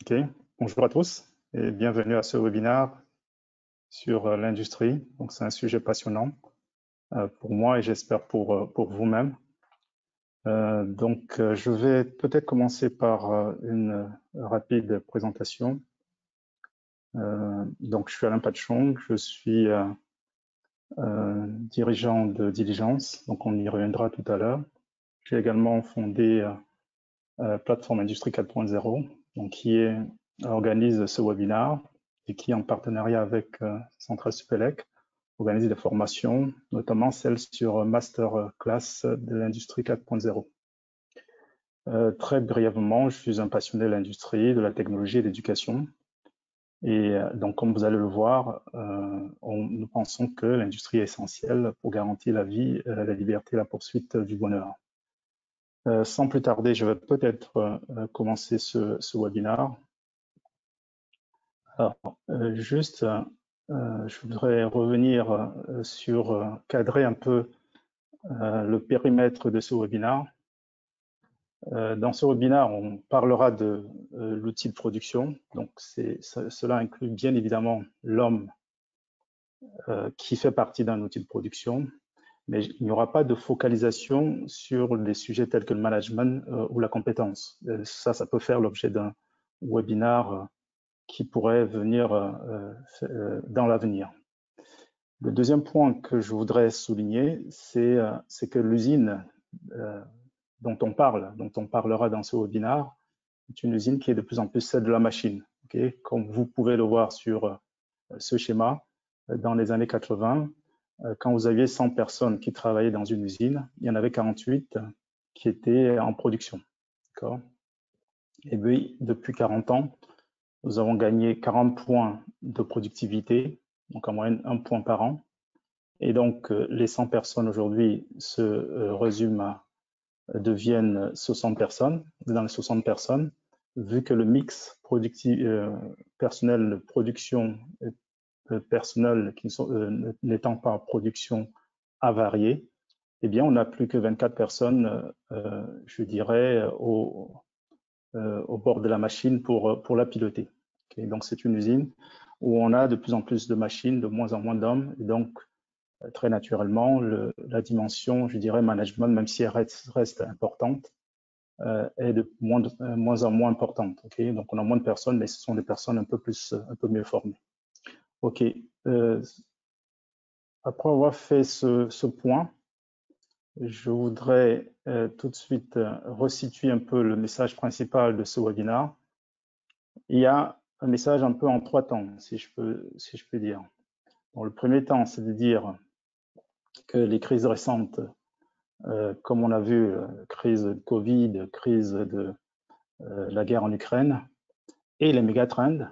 Ok, bonjour à tous et bienvenue à ce webinaire sur l'industrie. Donc, c'est un sujet passionnant pour moi et j'espère pour vous-même. Je vais peut-être commencer par une rapide présentation. Donc, je suis Alain Patchong, je suis dirigeant de Diligence, donc on y reviendra tout à l'heure. J'ai également fondé Plateforme Industrie 4.0, donc qui organise ce webinaire et qui, en partenariat avec Centrale Supélec, organise des formations, notamment celles sur Masterclass de l'Industrie 4.0. Très brièvement, je suis un passionné de l'industrie, de la technologie et de l'éducation. Et donc, comme vous allez le voir, nous pensons que l'industrie est essentielle pour garantir la vie, la liberté et la poursuite du bonheur. Sans plus tarder, je vais peut-être commencer ce webinaire. Alors, je voudrais revenir cadrer un peu le périmètre de ce webinaire. Dans ce webinaire, on parlera de l'outil de production. Donc, cela inclut bien évidemment l'homme qui fait partie d'un outil de production, mais il n'y aura pas de focalisation sur des sujets tels que le management ou la compétence. Ça peut faire l'objet d'un webinaire qui pourrait venir dans l'avenir. Le deuxième point que je voudrais souligner, c'est que l'usine dont on parlera dans ce webinaire, est une usine qui est de plus en plus celle de la machine. Okay? Comme vous pouvez le voir sur ce schéma, dans les années 80, quand vous aviez 100 personnes qui travaillaient dans une usine, il y en avait 48 qui étaient en production. Et puis, depuis 40 ans, nous avons gagné 40 points de productivité, donc en moyenne 1 point par an. Et donc, les 100 personnes aujourd'hui deviennent 60 personnes. Dans les 60 personnes, vu que le mix personnel de production et personnel n'étant pas en production a varié, eh bien, on n'a plus que 24 personnes, je dirais, au bord de la machine pour la piloter. Okay, donc, c'est une usine où on a de plus en plus de machines, de moins en moins d'hommes, et donc, très naturellement, la dimension, je dirais, management, même si elle reste importante, est de moins en moins importante. Okay, donc, on a moins de personnes, mais ce sont des personnes un peu mieux formées. OK. Après avoir fait ce point, je voudrais tout de suite resituer un peu le message principal de ce webinaire. Il y a un message un peu en 3 temps, si je peux dire. Bon, le premier temps, c'est de dire que les crises récentes, comme on a vu, crise de Covid, crise de la guerre en Ukraine, et les mégatrends,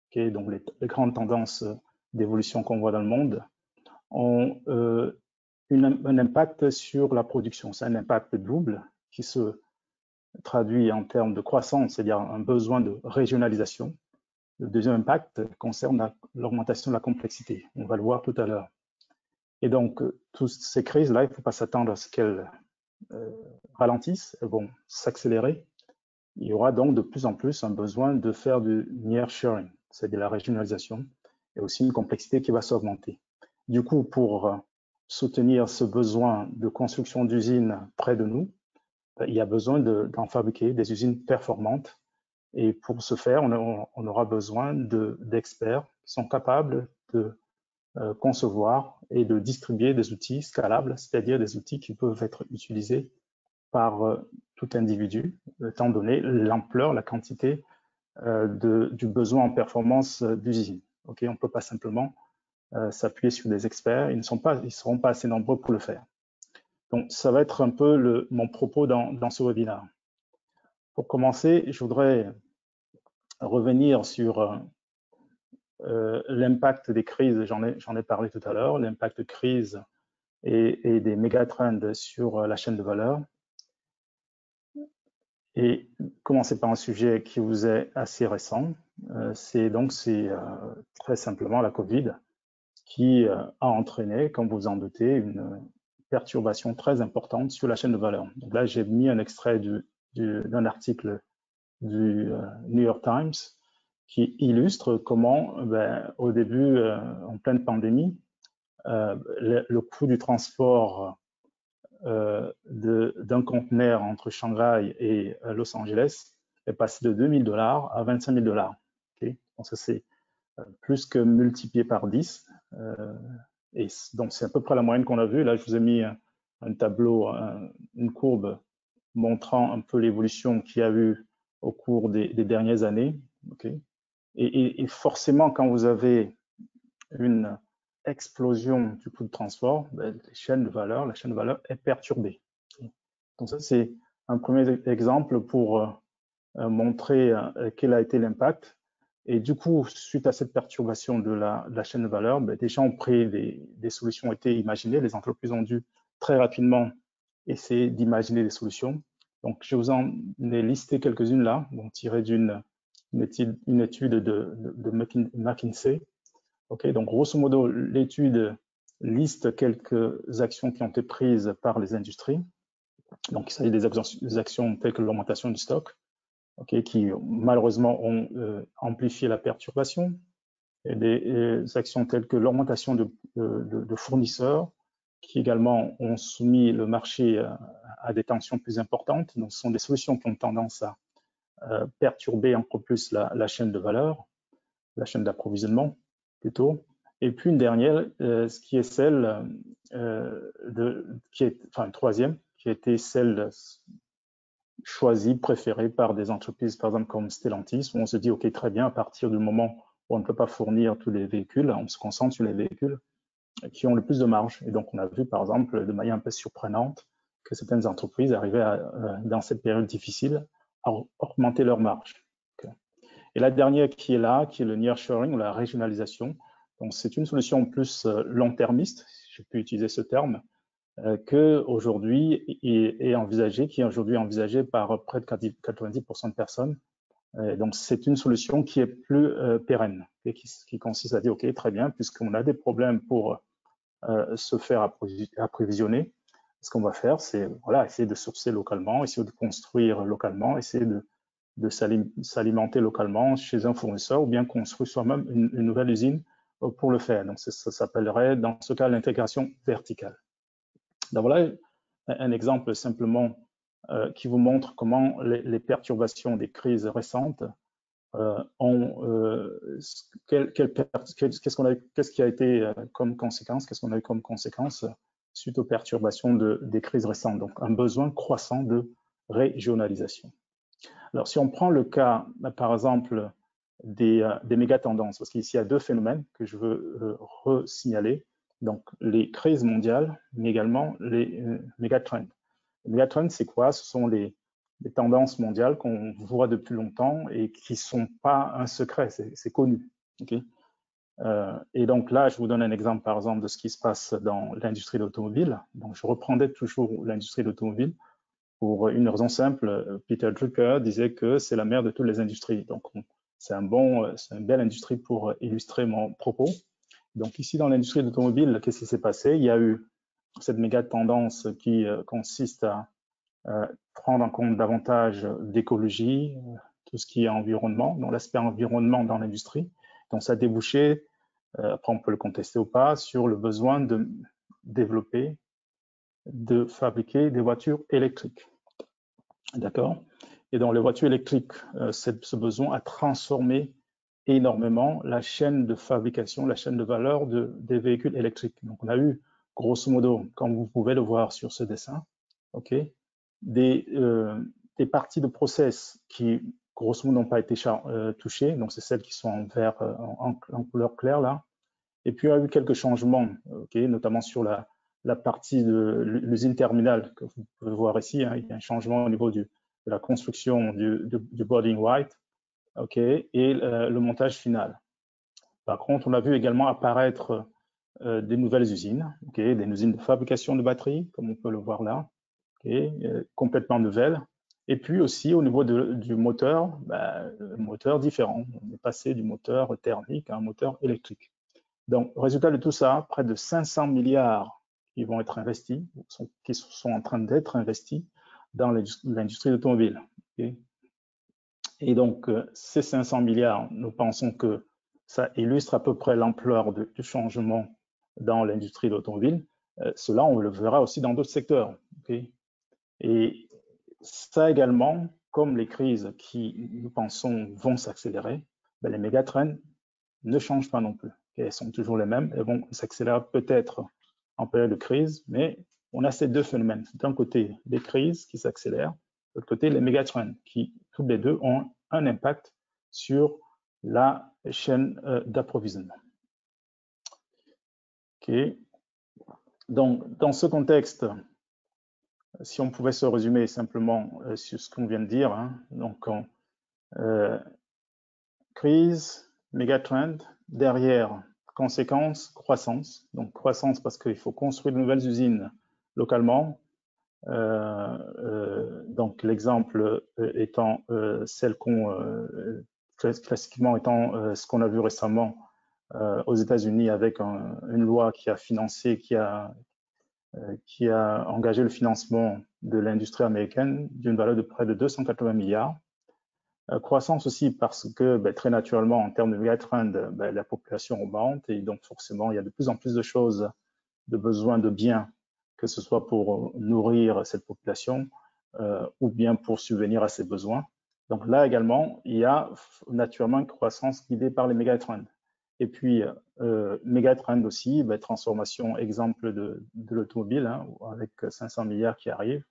okay, donc les grandes tendances d'évolution qu'on voit dans le monde, ont un impact sur la production. C'est un impact double qui se traduit en termes de croissance, c'est-à-dire un besoin de régionalisation. Le deuxième impact concerne l'augmentation de la complexité. On va le voir tout à l'heure. Et donc, toutes ces crises-là, il ne faut pas s'attendre à ce qu'elles ralentissent, elles vont s'accélérer. Il y aura donc de plus en plus un besoin de faire du nearshoring, c'est-à-dire la régionalisation, et aussi une complexité qui va s'augmenter. Du coup, pour soutenir ce besoin de construction d'usines près de nous, il y a besoin d'en fabriquer des usines performantes. Et pour ce faire, on aura besoin d'experts qui sont capables de concevoir et de distribuer des outils scalables, c'est-à-dire des outils qui peuvent être utilisés par tout individu, étant donné l'ampleur, la quantité du besoin en performance d'usine. Okay, on ne peut pas simplement s'appuyer sur des experts, ils ne seront pas assez nombreux pour le faire. Donc, ça va être un peu mon propos dans ce webinaire. Pour commencer, je voudrais revenir sur l'impact des crises, j'en ai parlé tout à l'heure, l'impact de crise et des mégatrends sur la chaîne de valeur. Et commencer par un sujet qui vous est assez récent, c'est très simplement la Covid qui a entraîné, comme vous en doutez, une perturbation très importante sur la chaîne de valeur. Donc là, j'ai mis un extrait d'un article du New York Times qui illustre comment, au début, en pleine pandémie, le coût du transport d'un conteneur entre Shanghai et Los Angeles est passé de 2 000 $ à 25 000 $. Okay? Donc ça, c'est plus que multiplié par 10. Et donc, c'est à peu près la moyenne qu'on a vue. Là, je vous ai mis un tableau, une courbe montrant un peu l'évolution qu'il y a eu au cours des dernières années. Okay? Et forcément, quand vous avez une explosion du coût de transport, la chaîne de valeur est perturbée. Donc ça, c'est un premier exemple pour montrer quel a été l'impact. Et du coup, suite à cette perturbation de la chaîne de valeur, des gens ont pris des solutions ont été imaginées. Les entreprises ont dû très rapidement essayer d'imaginer des solutions. Donc, je vous en ai listé quelques-unes là, tirées d'une étude de McKinsey. Okay, donc, grosso modo, l'étude liste quelques actions qui ont été prises par les industries. Donc, il s'agit des actions telles que l'augmentation du stock, okay, qui malheureusement ont amplifié la perturbation, et des actions telles que l'augmentation de fournisseurs, qui également ont soumis le marché à des tensions plus importantes. Donc, ce sont des solutions qui ont tendance à perturber encore plus la chaîne de valeur, la chaîne d'approvisionnement plutôt. Et puis une dernière, ce qui est celle une troisième, qui a été celle choisie, préférée par des entreprises, par exemple comme Stellantis, où on se dit, OK, très bien, à partir du moment où on ne peut pas fournir tous les véhicules, on se concentre sur les véhicules qui ont le plus de marge. Et donc, on a vu, par exemple, de manière un peu surprenante, que certaines entreprises arrivaient dans cette période difficile, à augmenter leur marge. Okay. Et la dernière qui est là, qui est le nearshoring, ou la régionalisation. Donc, c'est une solution plus long-termiste, si je peux utiliser ce terme, qui est aujourd'hui envisagée par près de 90% de personnes. Donc, c'est une solution qui est plus pérenne et qui consiste à dire, OK, très bien, puisqu'on a des problèmes pour se faire approvisionner, ce qu'on va faire, c'est essayer de sourcer localement, essayer de construire localement, essayer de s'alimenter localement chez un fournisseur ou bien construire soi-même une nouvelle usine pour le faire. Donc, ça s'appellerait, dans ce cas, l'intégration verticale. Donc, voilà un exemple simplement qui vous montre comment les perturbations des crises récentes qu'est-ce qui a été comme conséquence, qu'est-ce qu'on a eu comme conséquence suite aux perturbations des crises récentes. Donc, un besoin croissant de régionalisation. Alors, si on prend le cas, par exemple, des méga-tendances, parce qu'ici, il y a deux phénomènes que je veux resignaler. Donc, les crises mondiales, mais également les méga-trends. Les méga-trends, c'est quoi? Ce sont les tendances mondiales qu'on voit depuis longtemps et qui ne sont pas un secret, c'est connu. Okay? Et donc là, je vous donne un exemple, par exemple, de ce qui se passe dans l'industrie de l'automobile. Donc, je reprendrai toujours l'industrie de l'automobile pour une raison simple. Peter Drucker disait que c'est la mère de toutes les industries. Donc, c'est une belle industrie pour illustrer mon propos. Donc, ici, dans l'industrie de l'automobile, qu'est-ce qui s'est passé? Il y a eu cette méga tendance qui consiste à prendre en compte davantage d'écologie, tout ce qui est environnement, donc l'aspect environnement dans l'industrie. Donc, ça a débouché, après on peut le contester ou pas, sur le besoin de développer, de fabriquer des voitures électriques. D'accord? Et dans les voitures électriques, ce besoin a transformé énormément la chaîne de fabrication, la chaîne de valeur des véhicules électriques. Donc, on a eu, grosso modo, comme vous pouvez le voir sur ce dessin, okay, des parties de process qui, grosso modo, n'ont pas été touchées. Donc, c'est celles qui sont en vert, en couleur claire, là. Et puis, il y a eu quelques changements, okay, notamment sur la partie de l'usine terminale que vous pouvez voir ici. Hein. Il y a un changement au niveau de la construction du body white, okay, et le montage final. Par contre, on a vu également apparaître des nouvelles usines, okay, des usines de fabrication de batteries, comme on peut le voir là, okay, complètement nouvelles. Et puis aussi au niveau du moteur, moteur différent. On est passé du moteur thermique à un moteur électrique. Donc, résultat de tout ça, près de 500 milliards qui vont être investis, qui sont en train d'être investis dans l'industrie automobile. Okay. Et donc, ces 500 milliards, nous pensons que ça illustre à peu près l'ampleur du changement dans l'industrie de l'automobile. Cela, on le verra aussi dans d'autres secteurs. Okay? Et ça également, comme les crises qui, nous pensons, vont s'accélérer, ben les mégatrends ne changent pas non plus. Okay? Elles sont toujours les mêmes. Elles vont s'accélérer peut-être en période de crise, mais on a ces deux phénomènes. D'un côté, des crises qui s'accélèrent, de l'autre côté, les mégatrends qui, tous les deux, ont un impact sur la chaîne d'approvisionnement. Okay. Donc, dans ce contexte, si on pouvait se résumer simplement sur ce qu'on vient de dire, hein, donc crise, mégatrend, derrière conséquence, croissance. Donc croissance parce qu'il faut construire de nouvelles usines localement. Donc l'exemple étant celle qu'on classiquement étant ce qu'on a vu récemment aux États-Unis avec une loi qui a financé, qui a engagé le financement de l'industrie américaine d'une valeur de près de 280 milliards. Croissance aussi parce que très naturellement, en termes de mégatrend, la population augmente et donc forcément, il y a de plus en plus de choses, de besoins de biens, que ce soit pour nourrir cette population ou bien pour subvenir à ses besoins. Donc là également, il y a naturellement une croissance guidée par les mégatrends. Et puis, mégatrend aussi, transformation, exemple de l'automobile, hein, avec 500 milliards qui arrivent,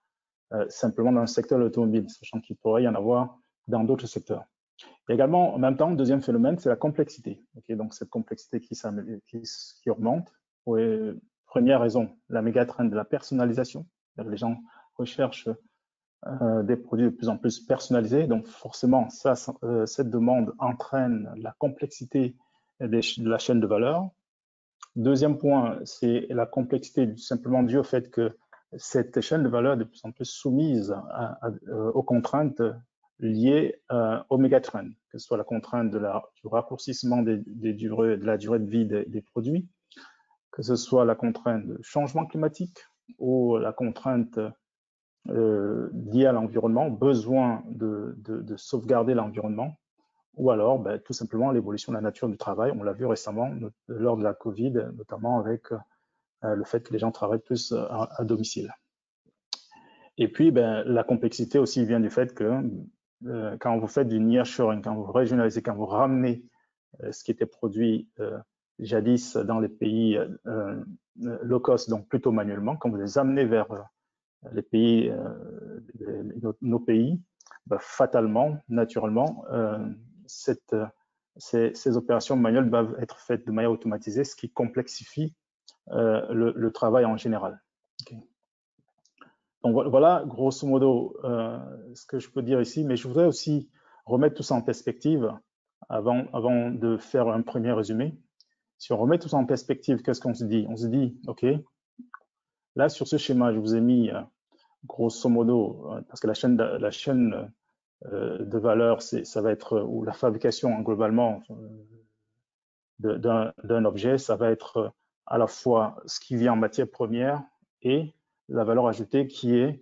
simplement dans le secteur de l'automobile, sachant qu'il pourrait y en avoir dans d'autres secteurs. Et également, en même temps, deuxième phénomène, c'est la complexité. Okay, donc, cette complexité qui augmente. Première raison, la mégatrend de la personnalisation. Les gens recherchent des produits de plus en plus personnalisés. Donc, forcément, cette demande entraîne la complexité de la chaîne de valeur. Deuxième point, c'est la complexité simplement due au fait que cette chaîne de valeur est de plus en plus soumise aux contraintes liées aux mégatrends, que ce soit la contrainte du raccourcissement de la durée de vie des produits, que ce soit la contrainte de changement climatique ou la contrainte liée à l'environnement, besoin de sauvegarder l'environnement, ou alors tout simplement l'évolution de la nature du travail. On l'a vu récemment lors de la Covid, notamment avec le fait que les gens travaillent plus à domicile. Et puis, la complexité aussi vient du fait que quand vous faites du nearshoring, quand vous régionalisez, quand vous ramenez ce qui était produit jadis dans les pays low cost, donc plutôt manuellement, quand vous les amenez vers les pays, nos pays, fatalement, naturellement, ces opérations manuelles doivent être faites de manière automatisée, ce qui complexifie le travail en général. Okay. Donc voilà, grosso modo, ce que je peux dire ici, mais je voudrais aussi remettre tout ça en perspective avant de faire un premier résumé. Si on remet tout ça en perspective, qu'est-ce qu'on se dit? On se dit, OK, là, sur ce schéma, je vous ai mis, grosso modo, parce que la chaîne de valeur, ça va être, ou la fabrication globalement d'un objet, ça va être à la fois ce qui vient en matière première et la valeur ajoutée qu'elle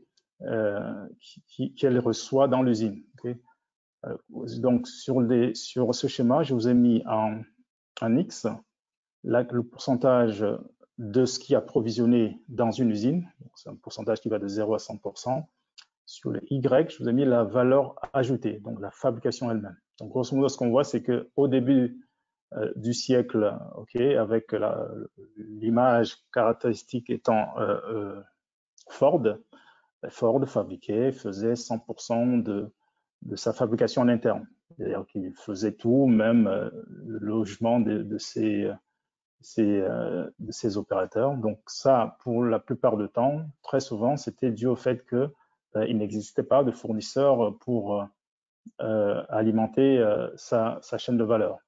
reçoit dans l'usine. Okay? Donc, sur ce schéma, je vous ai mis en X le pourcentage de ce qui est approvisionné dans une usine. C'est un pourcentage qui va de 0 à 100%. Sur le Y, je vous ai mis la valeur ajoutée, donc la fabrication elle-même. Donc, grosso modo, ce qu'on voit, c'est qu'au début du siècle, okay, avec l'image caractéristique étant Ford, Ford faisait 100% de sa fabrication en interne. C'est-à-dire qu'il faisait tout, même le logement de ses opérateurs. Donc ça, pour la plupart du temps, très souvent, c'était dû au fait qu'il n'existait pas de fournisseur pour alimenter sa chaîne de valeur.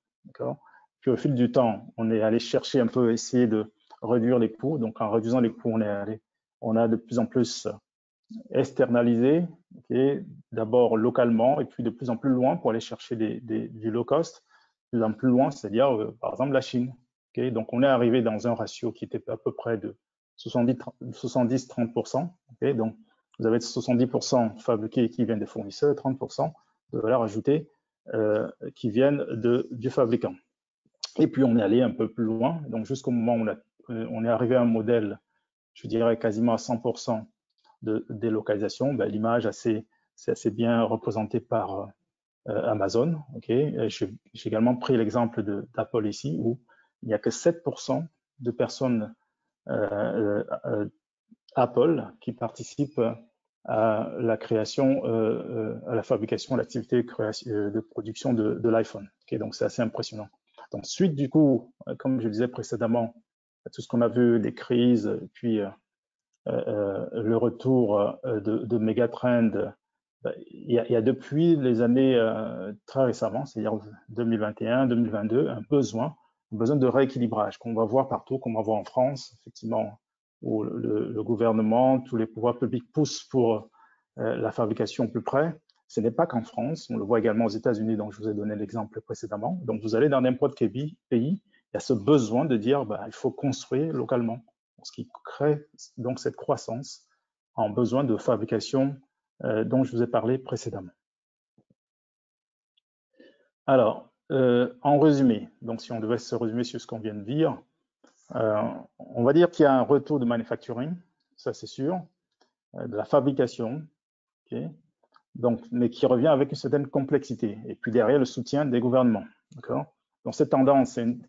Puis au fil du temps, on est allé chercher un peu, essayer de réduire les coûts. Donc en réduisant les coûts, on a de plus en plus externalisé, okay, d'abord localement et puis de plus en plus loin pour aller chercher du low cost, de plus en plus loin, c'est-à-dire par exemple la Chine. Okay, donc on est arrivé dans un ratio qui était à peu près de 70-30%. Okay, donc vous avez 70% fabriqués qui viennent des fournisseurs, 30% valeur ajoutée qui viennent du fabricant. Et puis, on est allé un peu plus loin. Donc, jusqu'au moment où on est arrivé à un modèle, je dirais, quasiment à 100% de délocalisation. Ben, l'image, c'est assez bien représentée par Amazon. Okay. J'ai également pris l'exemple d'Apple ici, où il n'y a que 7% de personnes Apple qui participent à la création, à la fabrication, à l'activité de production de l'iPhone. Okay. Donc, c'est assez impressionnant. Donc, suite du coup, comme je disais précédemment, tout ce qu'on a vu, les crises, puis le retour de méga trends, il y a depuis les années très récemment, c'est-à-dire 2021, 2022, un besoin de rééquilibrage qu'on va voir partout, qu'on va voir en France, effectivement, où le gouvernement, tous les pouvoirs publics poussent pour la fabrication plus près. Ce n'est pas qu'en France, on le voit également aux États-Unis, dont je vous ai donné l'exemple précédemment. Donc, vous allez dans n'importe quel pays, il y a ce besoin de dire il faut construire localement, ce qui crée donc cette croissance en besoin de fabrication dont je vous ai parlé précédemment. Alors, en résumé, donc si on devait se résumer sur ce qu'on vient de dire, on va dire qu'il y a un retour de manufacturing, ça c'est sûr, de la fabrication, okay, donc, mais qui revient avec une certaine complexité. Et puis derrière, le soutien des gouvernements. Donc cette tendance, elle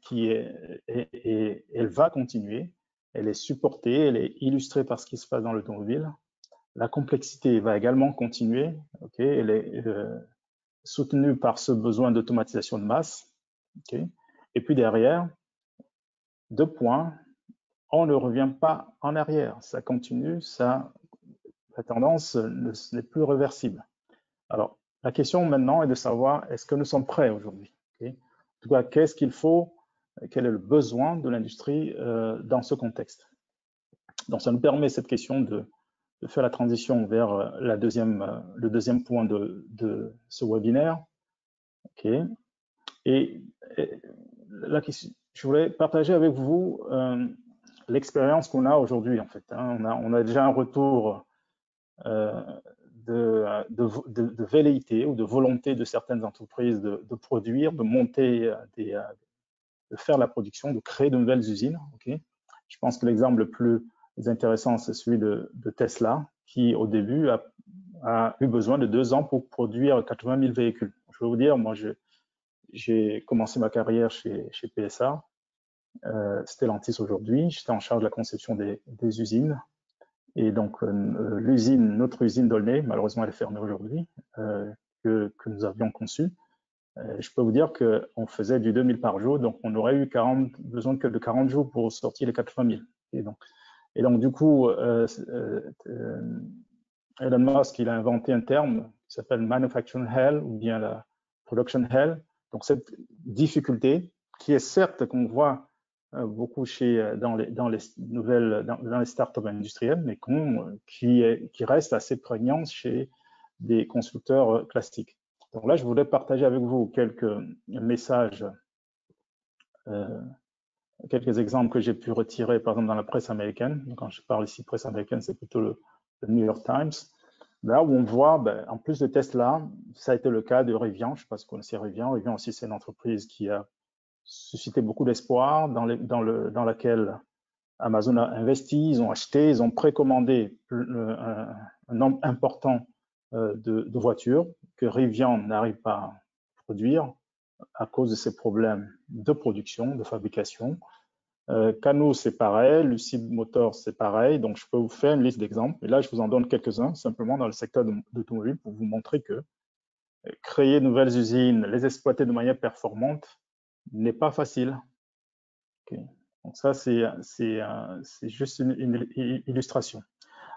va continuer, elle est supportée, elle est illustrée par ce qui se passe dans l'automobile. La complexité va également continuer, okay, elle est soutenue par ce besoin d'automatisation de masse. Okay. Et puis derrière, 2 points, on ne revient pas en arrière, ça continue, la tendance n'est plus réversible. Alors, la question maintenant est de savoir, est-ce que nous sommes prêts aujourd'hui? Okay. En tout cas, qu'est-ce qu'il faut, quel est le besoin de l'industrie dans ce contexte? Donc, ça nous permet, cette question, de faire la transition vers le deuxième point de ce webinaire. Okay. Et la question, je voulais partager avec vous l'expérience qu'on a aujourd'hui, en fait. Hein. On a déjà un retour de velléité ou de volonté de certaines entreprises de produire, de monter, de faire la production, de créer de nouvelles usines. Okay. Je pense que l'exemple le plus intéressant, c'est celui de Tesla, qui au début a eu besoin de 2 ans pour produire 80 000 véhicules. Je vais vous dire, moi, j'ai commencé ma carrière chez PSA, Stellantis aujourd'hui. J'étais en charge de la conception des usines. Et donc, notre usine d'Aulnay, malheureusement, elle est fermée aujourd'hui, que nous avions conçue. Je peux vous dire qu'on faisait du 2000 par jour, donc on aurait eu besoin de 40 jours pour sortir les 80 000. Et donc du coup, Elon Musk, il a inventé un terme qui s'appelle manufacturing hell ou bien la production hell. Donc cette difficulté qui est certes qu'on voit beaucoup dans les startups industrielles, mais qui reste assez prégnante chez des constructeurs classiques. Donc là, je voulais partager avec vous quelques messages, quelques exemples que j'ai pu retirer, par exemple, dans la presse américaine. Quand je parle ici presse américaine, c'est plutôt le New York Times. Là où on voit, en plus de Tesla, ça a été le cas de Rivian. Je ne sais pas si vous connaissez Rivian. Rivian aussi, c'est une entreprise qui a suscité beaucoup d'espoir, dans laquelle Amazon a investi, ils ont acheté, ils ont précommandé un nombre important de voitures que Rivian n'arrive pas à produire à cause de ces problèmes de production, de fabrication. Canoo, c'est pareil, Lucid Motors, c'est pareil. Donc, je peux vous faire une liste d'exemples. Et là, je vous en donne quelques-uns, simplement dans le secteur d'automobile, pour vous montrer que créer de nouvelles usines, les exploiter de manière performante, n'est pas facile. Okay. Donc ça, c'est juste une illustration.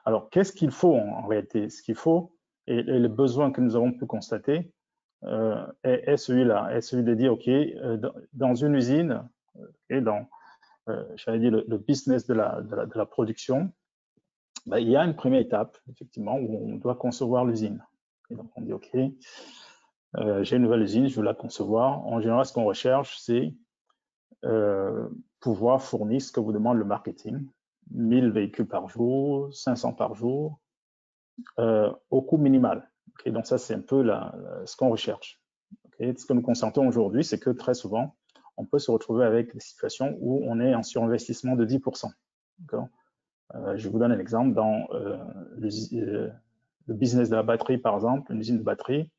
Alors, qu'est-ce qu'il faut en réalité? Ce qu'il faut, et le besoin que nous avons pu constater, est celui-là, est celui de dire, OK, dans une usine, j'allais dire le business de la production, il y a une première étape, effectivement, où on doit concevoir l'usine. Et donc, on dit, OK, j'ai une nouvelle usine, je veux la concevoir. En général, ce qu'on recherche, c'est pouvoir fournir ce que vous demande le marketing, 1000 véhicules par jour, 500 par jour, au coût minimal. Okay, donc ça, c'est un peu ce qu'on recherche. Okay, ce que nous constatons aujourd'hui, c'est que très souvent, on peut se retrouver avec des situations où on est en surinvestissement de 10%. Je vous donne un exemple. Dans le business de la batterie, par exemple, une usine de batterie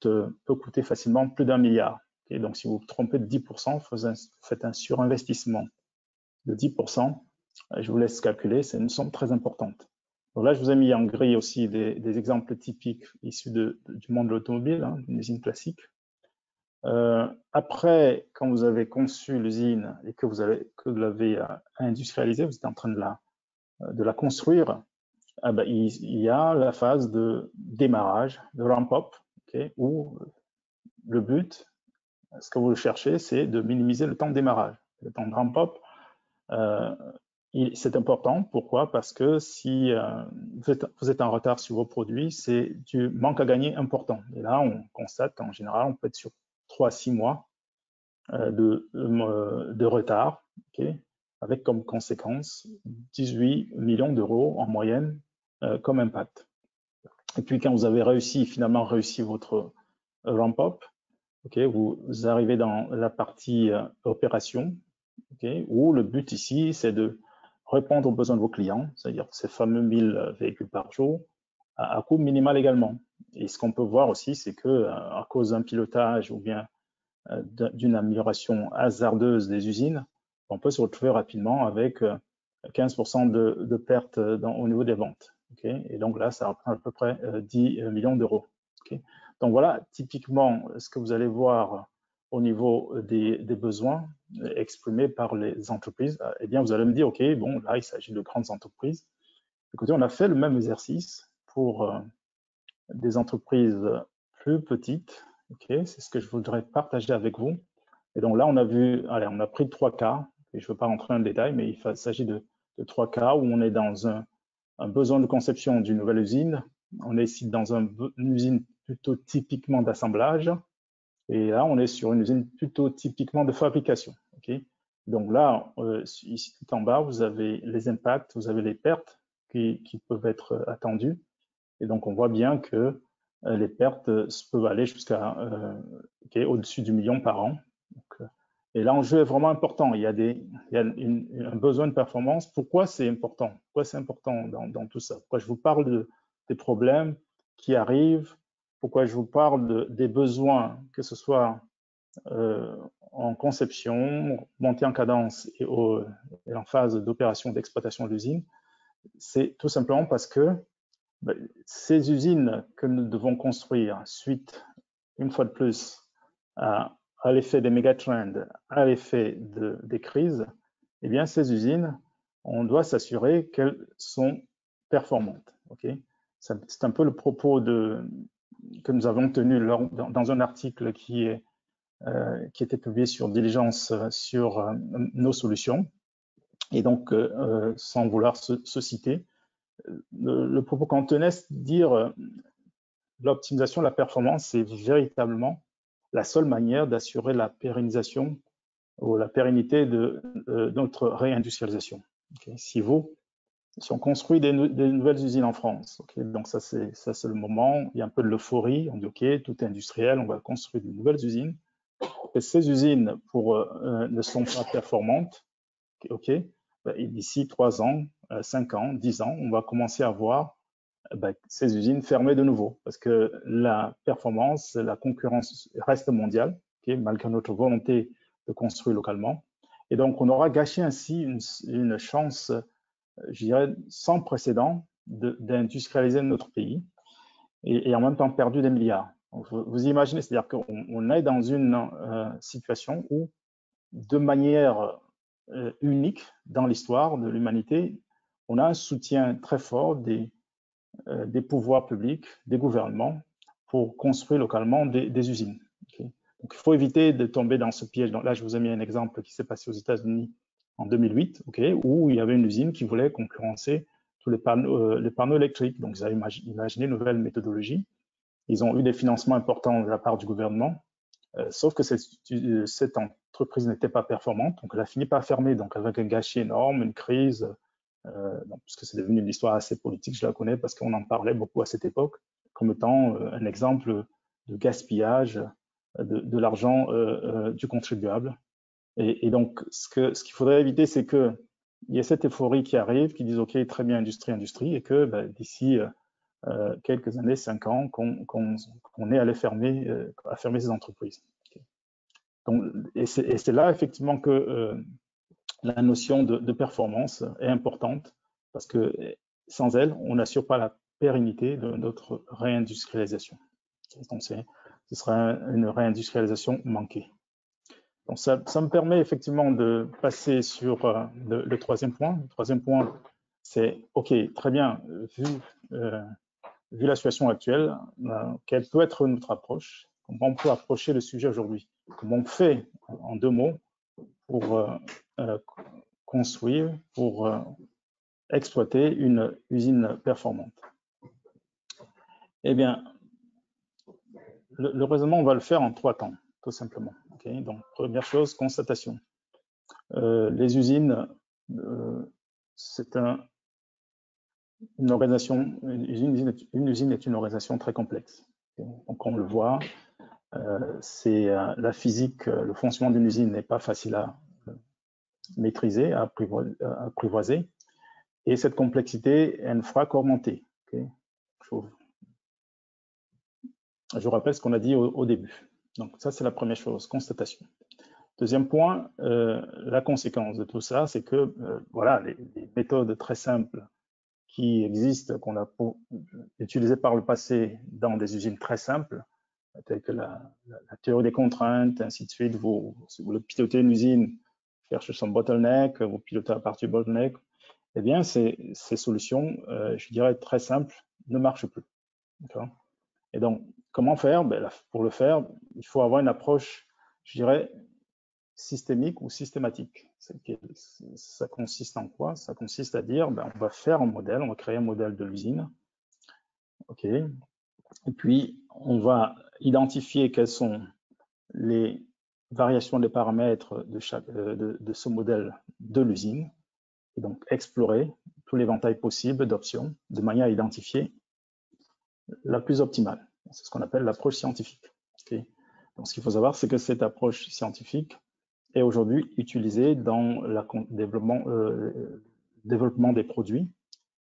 peut coûter facilement plus d'1 milliard. Okay, donc, si vous vous trompez de 10%, faites un surinvestissement de 10%. Je vous laisse calculer, c'est une somme très importante. Donc là, je vous ai mis en gris aussi des exemples typiques issus du monde de l'automobile, hein, d'une usine classique. Après, quand vous avez conçu l'usine et que vous l'avez industrialisée, vous êtes en train de la construire, il y a la phase de démarrage, de ramp-up, okay, où le but, ce que vous cherchez, c'est de minimiser le temps de démarrage. Le temps de ramp-up, c'est important. Pourquoi? Parce que si vous êtes en retard sur vos produits, c'est du manque à gagner important. Et là, on constate qu'en général, on peut être sur 3 à 6 mois de retard, okay, avec comme conséquence 18 millions d'euros en moyenne comme impact. Et puis, quand vous avez finalement réussi votre ramp-up, okay, vous arrivez dans la partie opération, okay, où le but ici, c'est de répondre aux besoins de vos clients, c'est-à-dire ces fameux 1000 véhicules par jour, à coût minimal également. Et ce qu'on peut voir aussi, c'est que à cause d'un pilotage ou bien d'une amélioration hasardeuse des usines, on peut se retrouver rapidement avec 15% de pertes au niveau des ventes. Okay, et donc là, ça reprend à peu près 10 millions d'euros. Okay, donc voilà, typiquement, ce que vous allez voir au niveau des besoins exprimés par les entreprises, eh bien, vous allez me dire, OK, bon, là, il s'agit de grandes entreprises. Écoutez, on a fait le même exercice pour des entreprises plus petites. Okay, c'est ce que je voudrais partager avec vous. Et donc là, on a pris 3 cas, et je ne veux pas rentrer dans le détail, mais il s'agit de 3 cas où on est dans un besoin de conception d'une nouvelle usine. On est ici dans une usine plutôt typiquement d'assemblage. Et là, on est sur une usine plutôt typiquement de fabrication. Okay, donc là, ici tout en bas, vous avez les impacts, vous avez les pertes qui peuvent être attendues. Et donc, on voit bien que les pertes peuvent aller jusqu'à au-dessus du million par an. Donc, et l'enjeu est vraiment important. Il y a un besoin de performance. Pourquoi c'est important? Pourquoi c'est important dans tout ça? Pourquoi je vous parle des problèmes qui arrivent? Pourquoi je vous parle des besoins, que ce soit en conception, montée en cadence et en phase d'opération d'exploitation de l'usine? C'est tout simplement parce que ces usines que nous devons construire suite, une fois de plus, à l'effet des mégatrends, à l'effet des crises, eh bien, ces usines, on doit s'assurer qu'elles sont performantes. Okay, c'est un peu le propos que nous avons tenu dans un article qui était publié sur Diligence sur nos solutions. Et donc, sans vouloir se citer, le propos qu'on tenait, c'est de dire l'optimisation de la performance, c'est véritablement la seule manière d'assurer la pérennisation ou la pérennité de notre réindustrialisation. Okay, si on construit des nouvelles usines en France, okay, donc ça c'est le moment, il y a un peu de l'euphorie, on dit ok, tout est industriel, on va construire de nouvelles usines. Et ces usines ne sont pas performantes, ok, d'ici 3 ans, 5 ans, 10 ans, on va commencer à voir ces usines fermées de nouveau parce que la performance, la concurrence reste mondiale, okay, malgré notre volonté de construire localement. Et donc, on aura gâché ainsi une chance, je dirais, sans précédent d'industrialiser notre pays et en même temps perdu des milliards. Donc, vous imaginez, c'est-à-dire qu'on est dans une situation où, de manière unique dans l'histoire de l'humanité, on a un soutien très fort des pouvoirs publics, des gouvernements, pour construire localement des usines. Okay, donc, il faut éviter de tomber dans ce piège. Donc, là, je vous ai mis un exemple qui s'est passé aux États-Unis en 2008, okay, où il y avait une usine qui voulait concurrencer tous les panneaux électriques. Donc, ils avaient imaginé une nouvelle méthodologie. Ils ont eu des financements importants de la part du gouvernement, sauf que cette entreprise n'était pas performante. Donc, elle a fini par fermer, donc avec un gâchis énorme, une crise, puisque c'est devenu une histoire assez politique, je la connais parce qu'on en parlait beaucoup à cette époque. comme étant un exemple de gaspillage de l'argent du contribuable. Et donc, ce qu'il faudrait éviter, c'est qu'il y ait cette euphorie qui arrive, qui dise, OK, très bien, industrie, et que d'ici quelques années, 5 ans, qu'on ait à fermer ces entreprises. Okay. Donc, et c'est là, effectivement, que la notion de performance est importante, parce que sans elle, on n'assure pas la pérennité de notre réindustrialisation. Donc, ce sera une réindustrialisation manquée. Donc, ça me permet effectivement de passer sur le troisième point. Le troisième point, c'est, OK, très bien, vu la situation actuelle, quelle peut être notre approche? Comment on peut approcher le sujet aujourd'hui? Comment on fait, en 2 mots, pour construire, pour exploiter une usine performante? Eh bien, le raisonnement, on va le faire en 3 temps, tout simplement. Okay, donc, première chose, constatation. Les usines, c'est une organisation, une usine est une organisation très complexe. Okay, donc, on le voit, la physique, le fonctionnement d'une usine n'est pas facile à maîtriser, à apprivoiser. Et cette complexité, elle ne fera qu'augmenter. Okay, je rappelle ce qu'on a dit au début. Donc, ça, c'est la première chose, constatation. Deuxième point, la conséquence de tout ça, c'est que voilà, les méthodes très simples qui existent, qu'on a utilisées par le passé dans des usines très simples, telles que la théorie des contraintes, ainsi de suite. Vous pilotez une usine, cherchez son bottleneck, vous pilotez à partir du bottleneck, eh bien, ces solutions, je dirais très simples, ne marchent plus. Et donc, comment faire? Pour le faire, il faut avoir une approche, je dirais, systémique ou systématique. Ça consiste en quoi? Ça consiste à dire, on va faire un modèle, on va créer un modèle de l'usine. OK. Et puis, on va identifier quelles sont les variations des paramètres de ce modèle de l'usine. Et donc, explorer tout l'éventail possible d'options de manière à identifier la plus optimale. C'est ce qu'on appelle l'approche scientifique. Okay. Donc, ce qu'il faut savoir, c'est que cette approche scientifique est aujourd'hui utilisée dans le développement des produits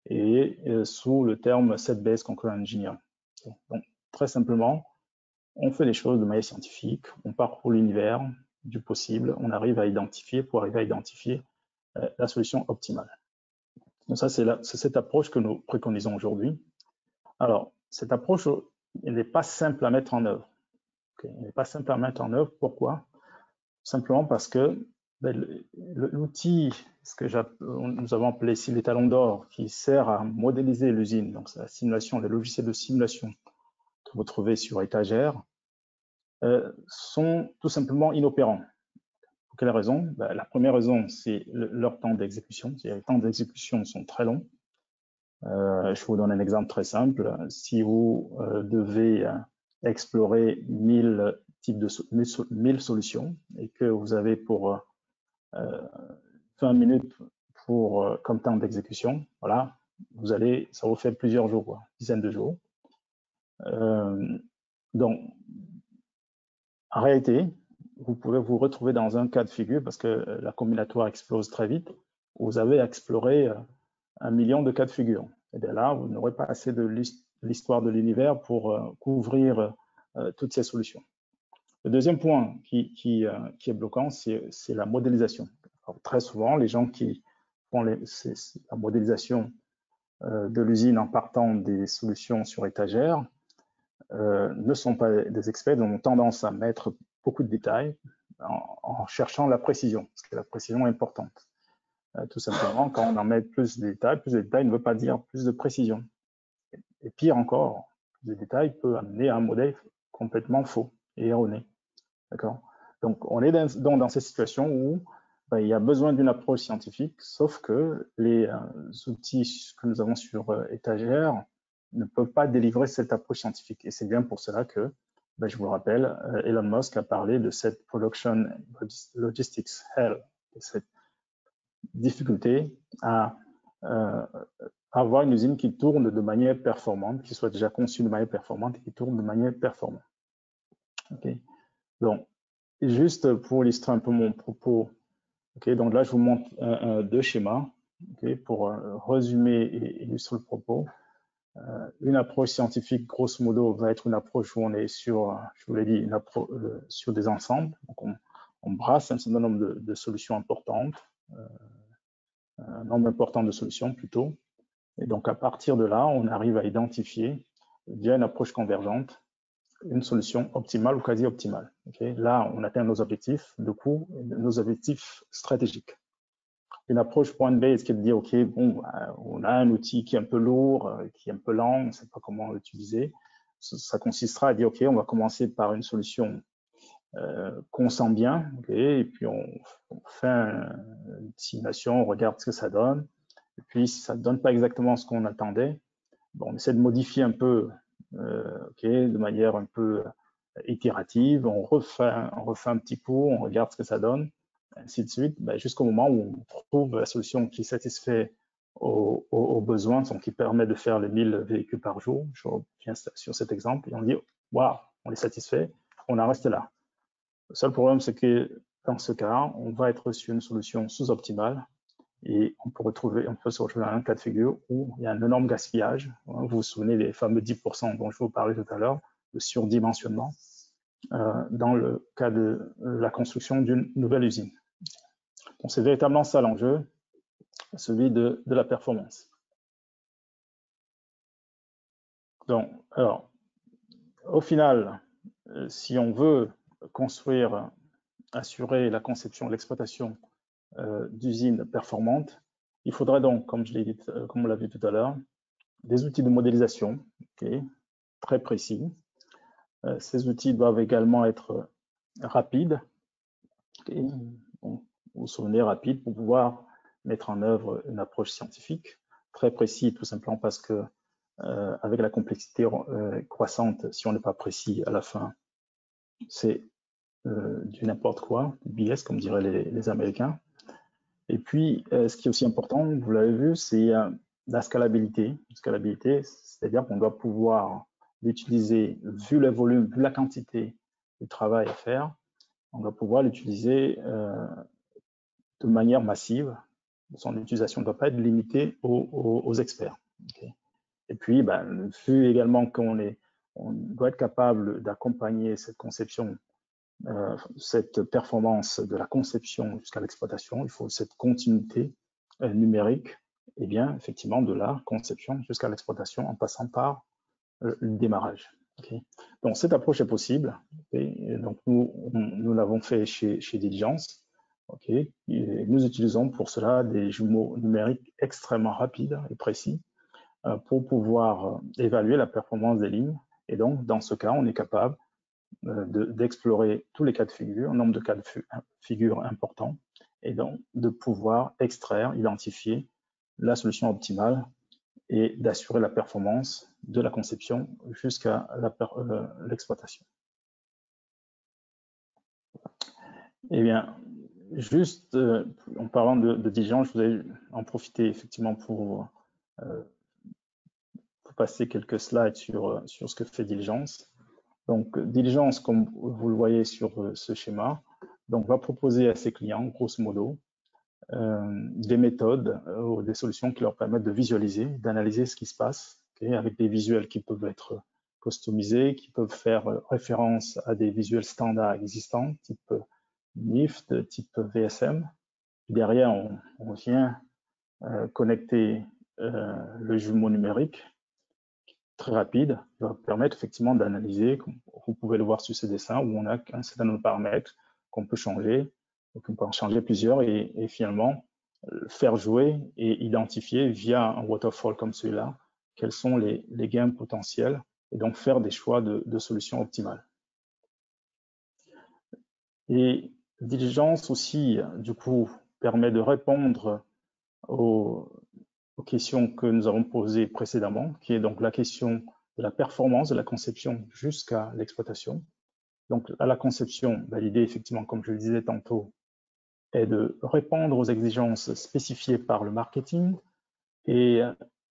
et sous le terme Set-Based Concurrent Engineering. Okay. Donc, très simplement, on fait les choses de manière scientifique, on parcourt l'univers du possible, on arrive à identifier, pour arriver à identifier la solution optimale. Donc ça, c'est cette approche que nous préconisons aujourd'hui. Alors, cette approche, elle n'est pas simple à mettre en œuvre. Okay. Elle n'est pas simple à mettre en œuvre. Pourquoi? Simplement parce que l'outil, ce que nous avons appelé ici les talons d'or, qui sert à modéliser l'usine, donc c'est la simulation, les logiciels de simulation que vous trouvez sur étagère, sont tout simplement inopérants. Pour quelle raison? La première raison, c'est leur temps d'exécution. Les temps d'exécution sont très longs. Je vous donne un exemple très simple. Si vous devez explorer 1000 types de 1000 solutions et que vous avez pour 20 minutes comme temps d'exécution, voilà, ça vous fait plusieurs jours, quoi, dizaines de jours. Donc, en réalité, vous pouvez vous retrouver dans un cas de figure parce que la combinatoire explose très vite. Vous avez exploré 1 million de cas de figure. Et bien là, vous n'aurez pas assez de l'histoire de l'univers pour couvrir toutes ces solutions. Le deuxième point qui est bloquant, c'est la modélisation. Alors, très souvent, les gens qui font la modélisation de l'usine en partant des solutions sur étagère ne sont pas des experts, ils ont tendance à mettre beaucoup de détails en cherchant la précision, parce que la précision est importante. Tout simplement, quand on en met plus de détails ne veut pas dire plus de précision. Et pire encore, plus de détails peut amener à un modèle complètement faux et erroné. D'accord? Donc, on est dans ces situations où il y a besoin d'une approche scientifique, sauf que les outils que nous avons sur étagère ne peuvent pas délivrer cette approche scientifique. Et c'est bien pour cela que, je vous le rappelle, Elon Musk a parlé de cette production logistics hell, cette difficulté à avoir une usine qui tourne de manière performante, qui soit déjà conçue de manière performante et qui tourne de manière performante. Okay. Donc, juste pour illustrer un peu mon propos, okay, donc là, je vous montre deux schémas, okay, pour résumer et illustrer le propos. Une approche scientifique, grosso modo, va être une approche où on est sur, je vous l'ai dit, sur des ensembles. Donc, on brasse un certain nombre de solutions importantes, un nombre important de solutions plutôt. Et donc, à partir de là, on arrive à identifier, via une approche convergente, une solution optimale ou quasi optimale. Okay? Là, on atteint nos objectifs de coût, nos objectifs stratégiques. Une approche point-based qui est de dire, OK, bon, on a un outil qui est un peu lourd, qui est un peu lent, on ne sait pas comment l'utiliser. Ça consistera à dire, OK, on va commencer par une solution qu'on sent bien, okay, et puis on fait une simulation, on regarde ce que ça donne, et puis si ça ne donne pas exactement ce qu'on attendait, bon, on essaie de modifier un peu, okay, de manière un peu itérative, on refait un petit coup, on regarde ce que ça donne, ainsi de suite, jusqu'au moment où on trouve la solution qui satisfait aux besoins, donc qui permet de faire les 1000 véhicules par jour. Je reviens sur cet exemple, et on dit, waouh, on est satisfait, on en reste là. Le seul problème, c'est que dans ce cas, on va être sur une solution sous-optimale, et on peut se retrouver dans un cas de figure où il y a un énorme gaspillage. Vous vous souvenez des fameux 10% dont je vous parlais tout à l'heure, de surdimensionnement, dans le cas de la construction d'une nouvelle usine. Donc, c'est véritablement ça l'enjeu, celui de la performance. Donc, alors, au final, si on veut construire, assurer la conception, l'exploitation d'usines performantes, il faudrait donc, comme on l'a vu tout à l'heure, des outils de modélisation, okay, très précis. Ces outils doivent également être rapides. Okay. Bon, vous vous souvenez, rapide pour pouvoir mettre en œuvre une approche scientifique, très précis tout simplement parce que avec la complexité croissante, si on n'est pas précis à la fin, c'est du n'importe quoi, du BS comme diraient les Américains. Et puis, ce qui est aussi important, vous l'avez vu, c'est la scalabilité. Scalabilité, c'est-à-dire qu'on doit pouvoir l'utiliser, vu le volume, vu la quantité de travail à faire, on doit pouvoir l'utiliser de manière massive. Son utilisation ne doit pas être limitée aux experts. Okay. Et puis, vu également qu'on doit être capable d'accompagner cette conception, cette performance de la conception jusqu'à l'exploitation, il faut cette continuité numérique, et bien effectivement de la conception jusqu'à l'exploitation en passant par le démarrage. Okay. Donc cette approche est possible. Et donc nous l'avons fait chez Diligence. Okay. Et nous utilisons pour cela des jumeaux numériques extrêmement rapides et précis pour pouvoir évaluer la performance des lignes. Et donc dans ce cas, on est capable d'explorer tous les cas de figure, un nombre de cas de figure important, et donc de pouvoir extraire, identifier la solution optimale et d'assurer la performance de la conception jusqu'à l'exploitation. Eh bien, juste en parlant de Diligence, je voulais en profiter effectivement pour passer quelques slides sur ce que fait Diligence. Donc, Diligence, comme vous le voyez sur ce schéma, donc, va proposer à ses clients, grosso modo, des méthodes ou des solutions qui leur permettent de visualiser, d'analyser ce qui se passe, okay, avec des visuels qui peuvent être customisés, qui peuvent faire référence à des visuels standards existants, type NIFT, type VSM. Puis derrière, on vient connecter le jumeau numérique très rapide, qui va permettre effectivement d'analyser, comme vous pouvez le voir sur ce dessin, où on a un certain nombre de paramètres qu'on peut changer, donc on peut en changer plusieurs et finalement faire jouer et identifier via un waterfall comme celui-là quels sont les gains potentiels et donc faire des choix de solutions optimales. Et Diligence aussi, du coup, permet de répondre aux questions que nous avons posées précédemment, qui est donc la question de la performance de la conception jusqu'à l'exploitation. Donc, à la conception, l'idée, effectivement, comme je le disais tantôt, est de répondre aux exigences spécifiées par le marketing et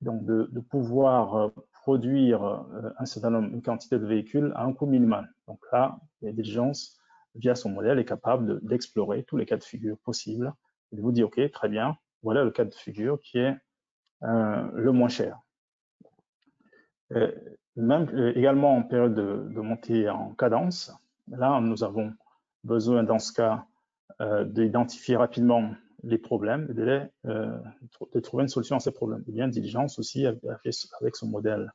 donc de pouvoir produire une quantité de véhicules à un coût minimal. Donc là, il y a Diligence, via son modèle, est capable d'explorer tous les cas de figure possibles et de vous dire, OK, très bien, voilà le cas de figure qui est le moins cher. Même également en période de montée en cadence, là, nous avons besoin, dans ce cas, d'identifier rapidement les problèmes et de trouver une solution à ces problèmes. Et bien, Diligence aussi, avec son modèle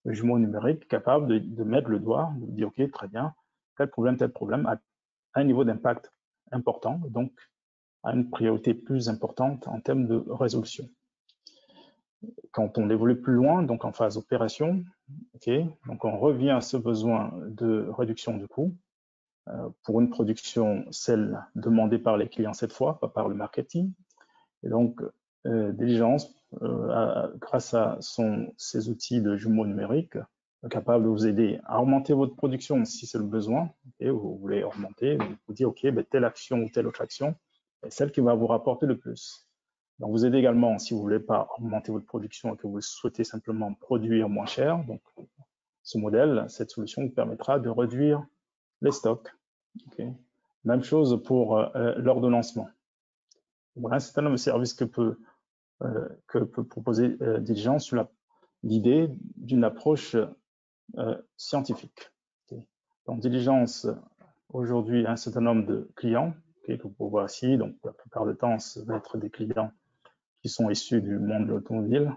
jumeau numérique, capable de mettre le doigt, de dire, OK, très bien, tel problème a un niveau d'impact important, donc a une priorité plus importante en termes de résolution. Quand on évolue plus loin, donc en phase opération, okay, donc on revient à ce besoin de réduction du coût pour une production, celle demandée par les clients cette fois, pas par le marketing. Et donc, Diligence, grâce à ses outils de jumeaux numériques, est capable de vous aider à augmenter votre production si c'est le besoin, et vous voulez augmenter, vous dire, OK, ben, telle action ou telle autre action est celle qui va vous rapporter le plus. Donc, vous aidez également, si vous ne voulez pas augmenter votre production et que vous souhaitez simplement produire moins cher, donc ce modèle, cette solution vous permettra de réduire les stocks. Okay. Même chose pour l'ordonnancement. Voilà, c'est un nouveau service que peut proposer Diligence sur l'idée d'une approche scientifique. Okay. Donc, Diligence, aujourd'hui, a un certain nombre de clients que vous pouvez voir ici. Donc, la plupart du temps, ça va être des clients qui sont issus du monde de l'automobile,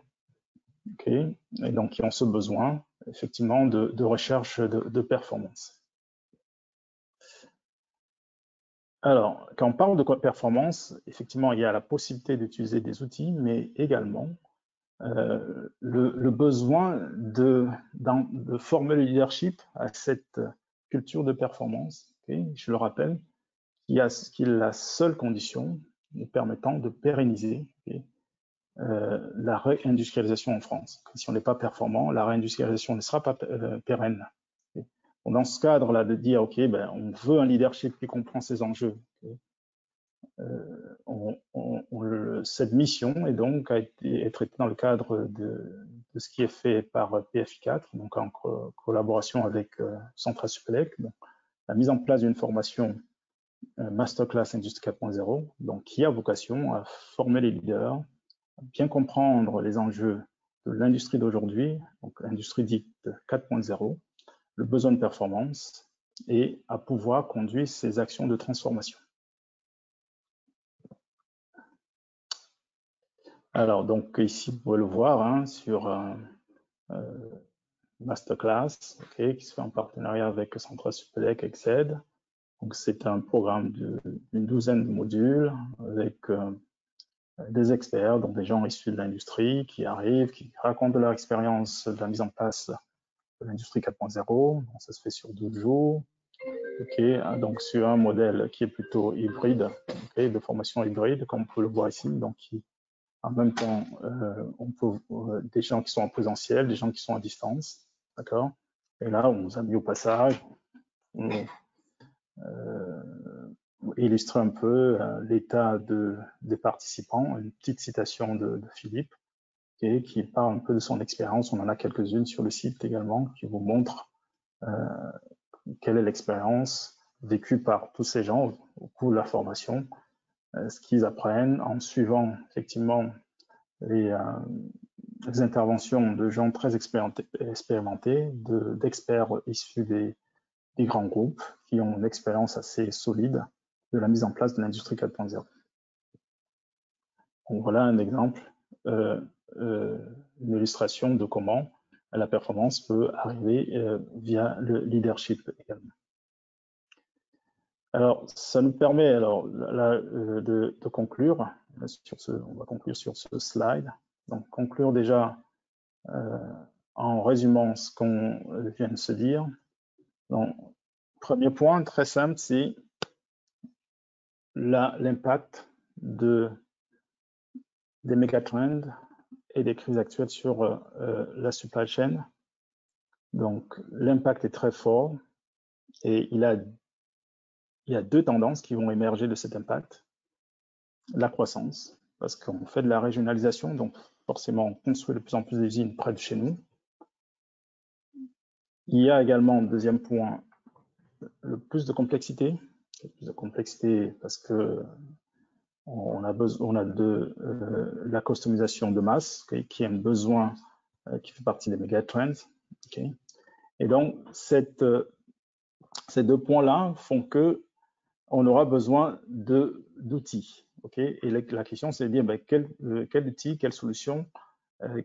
okay, et donc qui ont ce besoin, effectivement, de recherche de performance. Alors, quand on parle de performance, effectivement, il y a la possibilité d'utiliser des outils, mais également le besoin de former le leadership à cette culture de performance. Okay, je le rappelle, qui est la seule condition nous permettant de pérenniser, okay, la réindustrialisation en France. Si on n'est pas performant, la réindustrialisation ne sera pas pérenne. Okay. Bon, dans ce cadre-là, de dire, OK, ben, on veut un leadership qui comprend ces enjeux. Okay. Cette mission est donc est traitée dans le cadre de ce qui est fait par PFI4, donc en collaboration avec Centra Supélec. Donc, la mise en place d'une formation Masterclass Industrie 4.0, donc qui a vocation à former les leaders, à bien comprendre les enjeux de l'industrie d'aujourd'hui, donc l'industrie dite 4.0, le besoin de performance et à pouvoir conduire ces actions de transformation. Alors, donc ici, vous pouvez le voir hein, sur Masterclass, okay, qui se fait en partenariat avec Centra Supélec, Exced. Donc, c'est un programme d'une douzaine de modules avec des experts, donc des gens issus de l'industrie qui arrivent, qui racontent leur expérience de la mise en place de l'industrie 4.0. Ça se fait sur 12 jours. Okay, donc sur un modèle qui est plutôt hybride, okay, de formation hybride, comme on peut le voir ici, donc qui en même temps, on peut des gens qui sont en présentiel, des gens qui sont à distance, d'accord. Et là, on nous a mis au passage, illustrer un peu l'état des participants. Une petite citation de Philippe, okay, qui parle un peu de son expérience. On en a quelques-unes sur le site également qui vous montrent quelle est l'expérience vécue par tous ces gens au cours de la formation, ce qu'ils apprennent en suivant effectivement les interventions de gens très expérimentés, d'experts issus des grands groupes qui ont une expérience assez solide de la mise en place de l'industrie 4.0. Donc voilà un exemple, une illustration de comment la performance peut arriver via le leadership également. Alors, ça nous permet alors là, de conclure. On va conclure sur ce slide. Donc, conclure déjà en résumant ce qu'on vient de se dire. Donc, premier point très simple, c'est l'impact des mégatrends et des crises actuelles sur la supply chain. Donc, l'impact est très fort et il y a deux tendances qui vont émerger de cet impact. La croissance, parce qu'on fait de la régionalisation, donc forcément, on construit de plus en plus d'usines près de chez nous. Il y a également, deuxième point, le plus de complexité. Plus de complexité parce que on a de la customisation de masse, qui est un besoin qui fait partie des mégatrends. Okay. Et donc, ces deux points-là font que on aura besoin d'outils. Okay. Et la question, c'est de dire quel outil, quelle solution,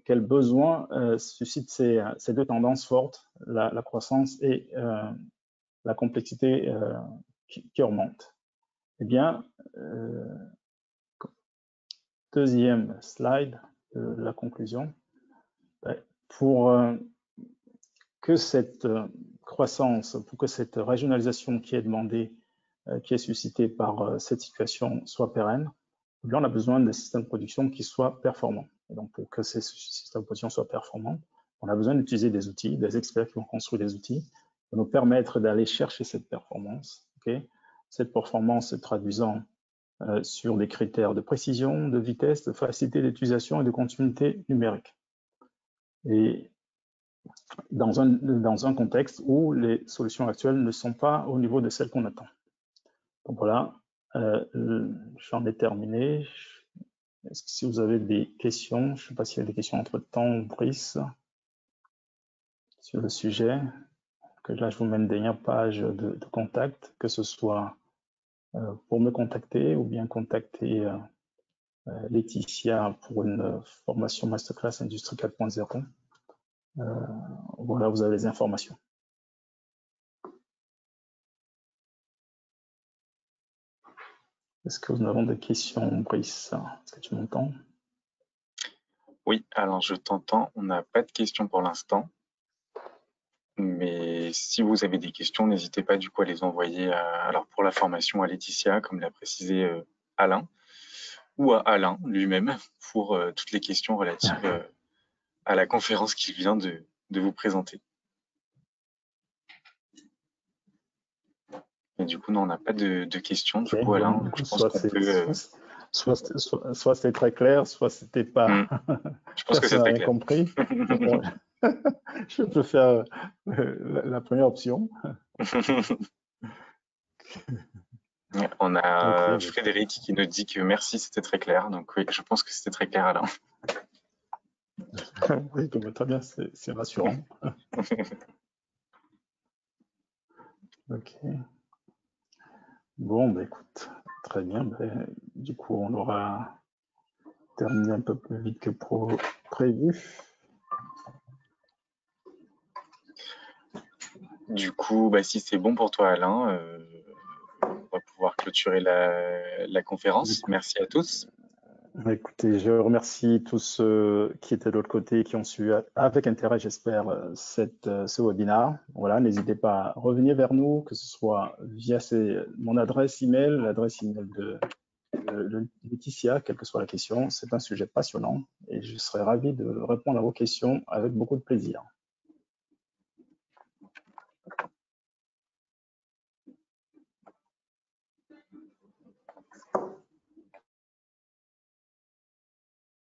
quel besoin suscite ces deux tendances fortes, la croissance et la complexité qui augmente. Eh bien, deuxième slide, la conclusion. Pour que cette croissance, pour que cette régionalisation qui est demandée, qui est suscitée par cette situation soit pérenne, eh bien, on a besoin de systèmes de production qui soient performants. Et donc, pour que ces systèmes de production soient performants, on a besoin d'utiliser des outils, des experts qui vont construire des outils pour nous permettre d'aller chercher cette performance. Okay. Cette performance se traduisant sur des critères de précision, de vitesse, de facilité d'utilisation et de continuité numérique. Et dans un contexte où les solutions actuelles ne sont pas au niveau de celles qu'on attend. Donc voilà, j'en ai terminé. Est-ce que si vous avez des questions, je ne sais pas s'il y a des questions entre-temps, Brice, sur le sujet, que là je vous mets une dernière page de contact, que ce soit pour me contacter ou bien contacter Laetitia pour une formation Masterclass Industrie 4.0. Voilà, vous avez les informations. Est-ce que nous avons des questions, Brice? Est-ce que tu m'entends? Oui, alors je t'entends. On n'a pas de questions pour l'instant. Mais si vous avez des questions, n'hésitez pas du coup à les envoyer alors pour la formation à Laetitia, comme l'a précisé Alain, ou à Alain lui-même pour toutes les questions relatives à la conférence qu'il vient de vous présenter. Et du coup, non, on n'a pas de questions. Du coup, Alain, du coup, je pense qu'on peut... soit c'était très clair, soit c'était pas. Je pense que c'est très clair. Compris. Bon, je peux faire la première option. On a Frédéric qui nous dit que merci, c'était très clair. Donc oui, je pense que c'était très clair, Alain. Oui, très bien, c'est rassurant. Ok. Bon, écoute, très bien. Du coup, on aura terminé un peu plus vite que prévu. Du coup, si c'est bon pour toi, Alain, on va pouvoir clôturer la conférence. Merci à tous. Écoutez, je remercie tous ceux qui étaient de l'autre côté, qui ont suivi avec intérêt, j'espère, ce webinaire. Voilà, n'hésitez pas à revenir vers nous, que ce soit via mon adresse email, l'adresse email de Laetitia, quelle que soit la question. C'est un sujet passionnant et je serai ravi de répondre à vos questions avec beaucoup de plaisir.